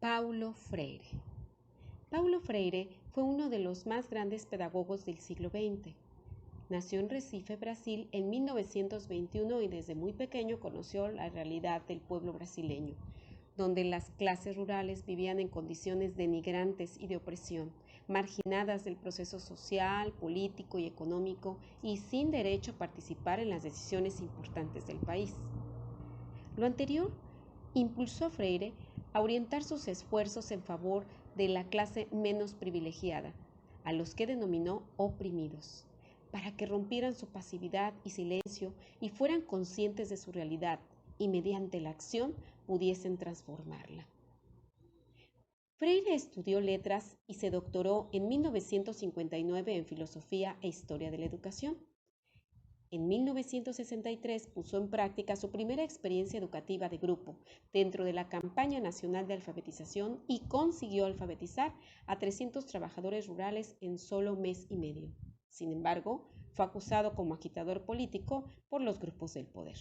Paulo Freire. Paulo Freire fue uno de los más grandes pedagogos del siglo XX. Nació en Recife, Brasil, en 1921 y desde muy pequeño conoció la realidad del pueblo brasileño, donde las clases rurales vivían en condiciones denigrantes y de opresión, marginadas del proceso social, político y económico y sin derecho a participar en las decisiones importantes del país. Lo anterior impulsó a Freire a orientar sus esfuerzos en favor de la clase menos privilegiada, a los que denominó oprimidos, para que rompieran su pasividad y silencio y fueran conscientes de su realidad y mediante la acción pudiesen transformarla. Freire estudió letras y se doctoró en 1959 en Filosofía e Historia de la Educación. En 1963 puso en práctica su primera experiencia educativa de grupo dentro de la campaña nacional de alfabetización y consiguió alfabetizar a 300 trabajadores rurales en solo mes y medio. Sin embargo, fue acusado como agitador político por los grupos del poder.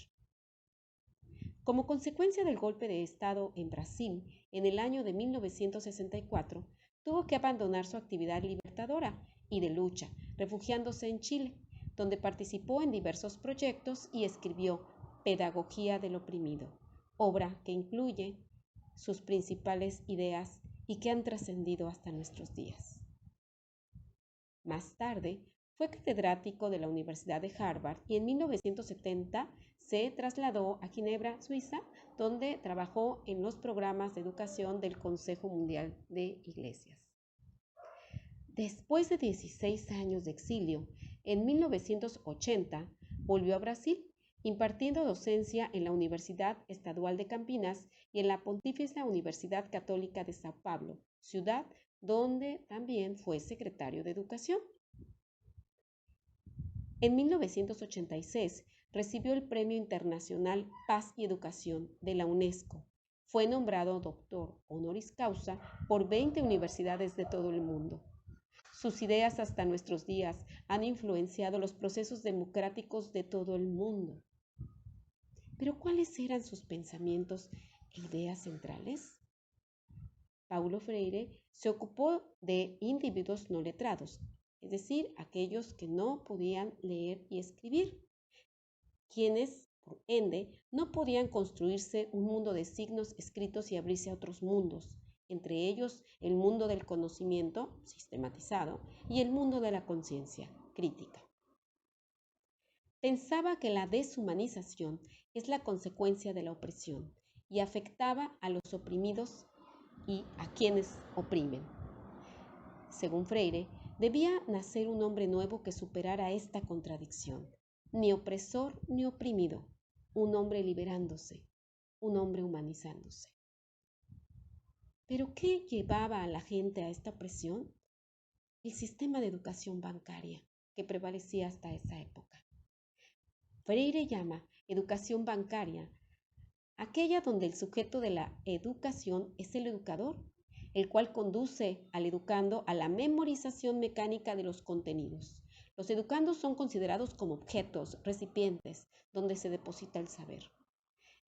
Como consecuencia del golpe de Estado en Brasil en el año de 1964, tuvo que abandonar su actividad libertadora y de lucha, refugiándose en Chile, donde participó en diversos proyectos y escribió Pedagogía del Oprimido, obra que incluye sus principales ideas y que han trascendido hasta nuestros días. Más tarde, fue catedrático de la Universidad de Harvard y en 1970 se trasladó a Ginebra, Suiza, donde trabajó en los programas de educación del Consejo Mundial de Iglesias. Después de 16 años de exilio, en 1980 volvió a Brasil, impartiendo docencia en la Universidad Estadual de Campinas y en la Pontificia Universidad Católica de Sao Paulo, ciudad donde también fue secretario de Educación. En 1986 recibió el Premio Internacional Paz y Educación de la UNESCO. Fue nombrado doctor honoris causa por 20 universidades de todo el mundo. Sus ideas hasta nuestros días han influenciado los procesos democráticos de todo el mundo. ¿Pero cuáles eran sus pensamientos e ideas centrales? Paulo Freire se ocupó de individuos no letrados, es decir, aquellos que no podían leer y escribir, quienes, por ende, no podían construirse un mundo de signos escritos y abrirse a otros mundos, entre ellos el mundo del conocimiento sistematizado y el mundo de la conciencia crítica. Pensaba que la deshumanización es la consecuencia de la opresión y afectaba a los oprimidos y a quienes oprimen. Según Freire, debía nacer un hombre nuevo que superara esta contradicción, ni opresor ni oprimido, un hombre liberándose, un hombre humanizándose. ¿Pero qué llevaba a la gente a esta opresión? El sistema de educación bancaria que prevalecía hasta esa época. Freire llama educación bancaria aquella donde el sujeto de la educación es el educador, el cual conduce al educando a la memorización mecánica de los contenidos. Los educandos son considerados como objetos, recipientes, donde se deposita el saber.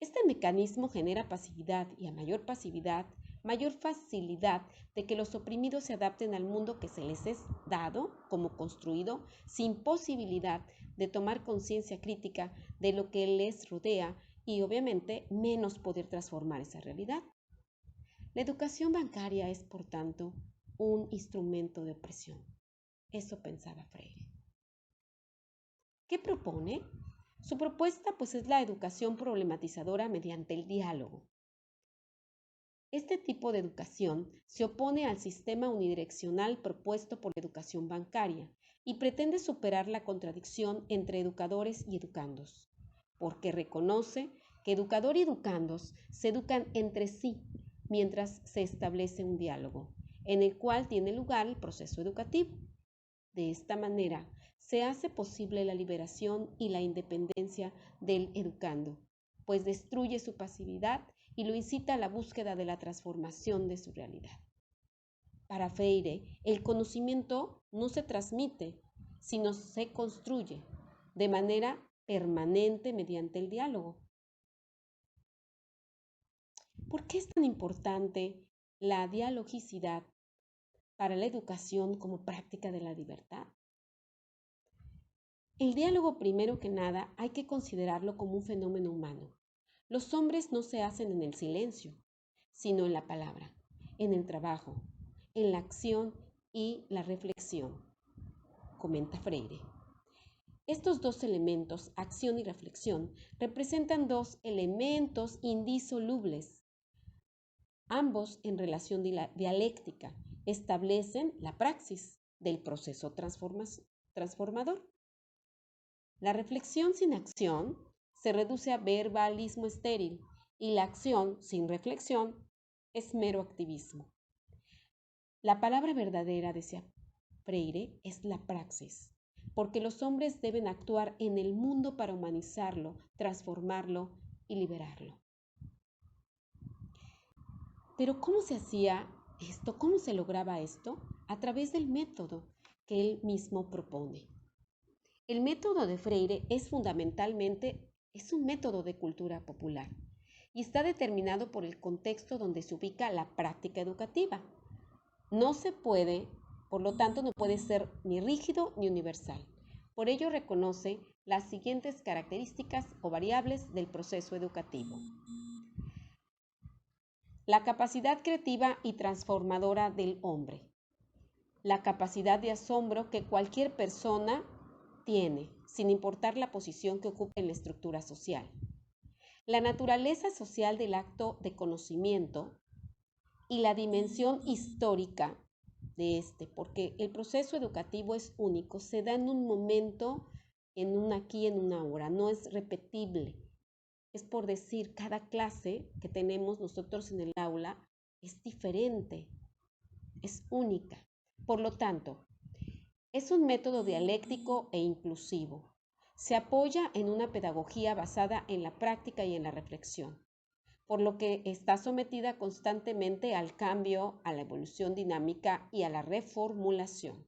Este mecanismo genera pasividad y a mayor pasividad, mayor facilidad de que los oprimidos se adapten al mundo que se les es dado como construido sin posibilidad de tomar conciencia crítica de lo que les rodea y obviamente menos poder transformar esa realidad. La educación bancaria es, por tanto, un instrumento de opresión. Eso pensaba Freire. ¿Qué propone? Su propuesta pues es la educación problematizadora mediante el diálogo. Este tipo de educación se opone al sistema unidireccional propuesto por la educación bancaria y pretende superar la contradicción entre educadores y educandos, porque reconoce que educador y educandos se educan entre sí mientras se establece un diálogo, en el cual tiene lugar el proceso educativo. De esta manera, se hace posible la liberación y la independencia del educando, pues destruye su pasividad y lo incita a la búsqueda de la transformación de su realidad. Para Freire, el conocimiento no se transmite, sino se construye de manera permanente mediante el diálogo. ¿Por qué es tan importante la dialogicidad para la educación como práctica de la libertad? El diálogo, primero que nada, hay que considerarlo como un fenómeno humano. Los hombres no se hacen en el silencio, sino en la palabra, en el trabajo, en la acción y la reflexión, comenta Freire. Estos dos elementos, acción y reflexión, representan dos elementos indisolubles. Ambos, en relación dialéctica, establecen la praxis del proceso transformador. La reflexión sin acción se reduce a verbalismo estéril y la acción sin reflexión es mero activismo. La palabra verdadera, decía Freire, es la praxis, porque los hombres deben actuar en el mundo para humanizarlo, transformarlo y liberarlo. Pero ¿cómo se hacía esto? ¿Cómo se lograba esto? A través del método que él mismo propone. El método de Freire es fundamentalmente un método de cultura popular y está determinado por el contexto donde se ubica la práctica educativa. No se puede, por lo tanto, no puede ser ni rígido ni universal. Por ello reconoce las siguientes características o variables del proceso educativo. La capacidad creativa y transformadora del hombre. La capacidad de asombro que cualquier persona tiene, sin importar la posición que ocupe en la estructura social. La naturaleza social del acto de conocimiento y la dimensión histórica de este, porque el proceso educativo es único, se da en un momento, en un aquí, en una ahora, no es repetible. Es por decir, cada clase que tenemos nosotros en el aula es diferente, es única. Por lo tanto, es un método dialéctico e inclusivo. Se apoya en una pedagogía basada en la práctica y en la reflexión, por lo que está sometida constantemente al cambio, a la evolución dinámica y a la reformulación.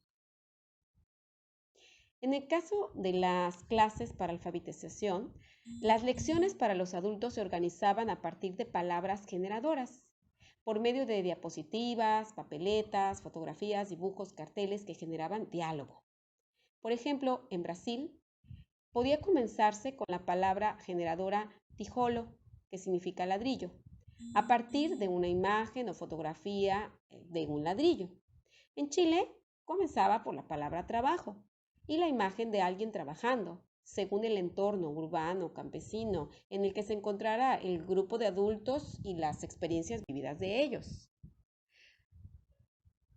En el caso de las clases para alfabetización, las lecciones para los adultos se organizaban a partir de palabras generadoras, por medio de diapositivas, papeletas, fotografías, dibujos, carteles que generaban diálogo. Por ejemplo, en Brasil, podía comenzarse con la palabra generadora tijolo, que significa ladrillo, a partir de una imagen o fotografía de un ladrillo. En Chile, comenzaba por la palabra trabajo y la imagen de alguien trabajando, según el entorno urbano o campesino en el que se encontrara el grupo de adultos y las experiencias vividas de ellos.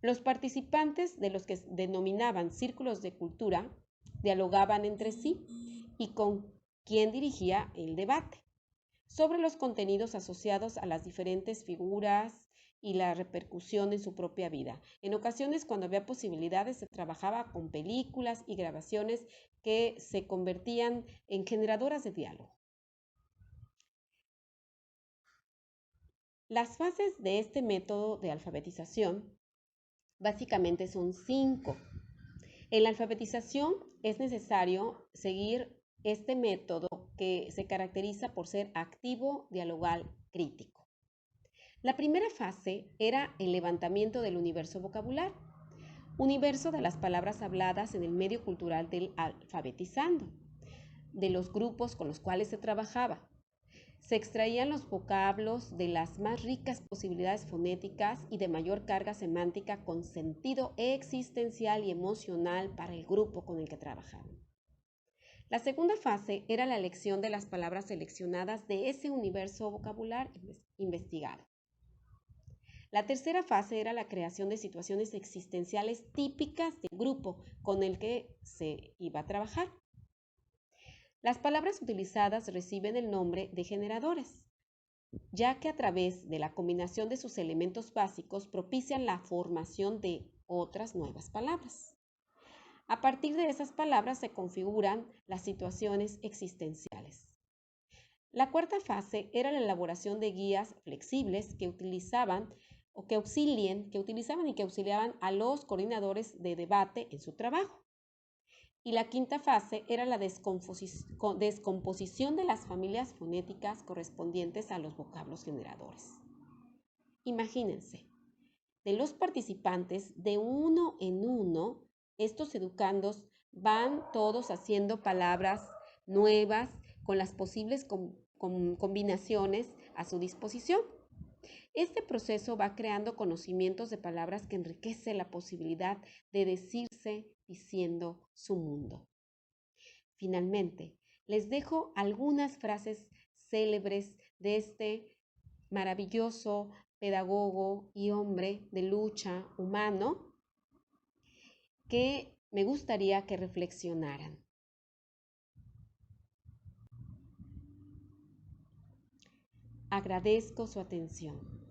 Los participantes de los que denominaban círculos de cultura dialogaban entre sí y con quien dirigía el debate sobre los contenidos asociados a las diferentes figuras y la repercusión en su propia vida. En ocasiones, cuando había posibilidades, se trabajaba con películas y grabaciones que se convertían en generadoras de diálogo. Las fases de este método de alfabetización básicamente son 5. En la alfabetización es necesario seguir este método que se caracteriza por ser activo, dialogal, crítico. La primera fase era el levantamiento del universo vocabular, universo de las palabras habladas en el medio cultural del alfabetizando, de los grupos con los cuales se trabajaba. Se extraían los vocablos de las más ricas posibilidades fonéticas y de mayor carga semántica con sentido existencial y emocional para el grupo con el que trabajaban. La segunda fase era la elección de las palabras seleccionadas de ese universo vocabular investigado. La tercera fase era la creación de situaciones existenciales típicas del grupo con el que se iba a trabajar. Las palabras utilizadas reciben el nombre de generadores, ya que a través de la combinación de sus elementos básicos propician la formación de otras nuevas palabras. A partir de esas palabras se configuran las situaciones existenciales. La cuarta fase era la elaboración de guías flexibles que utilizaban y que auxiliaban a los coordinadores de debate en su trabajo. Y la quinta fase era la descomposición de las familias fonéticas correspondientes a los vocablos generadores. Imagínense, de los participantes, de uno en uno, estos educandos van todos haciendo palabras nuevas con las posibles combinaciones a su disposición. Este proceso va creando conocimientos de palabras que enriquece la posibilidad de decirse diciendo su mundo. Finalmente, les dejo algunas frases célebres de este maravilloso pedagogo y hombre de lucha humano que me gustaría que reflexionaran. Agradezco su atención.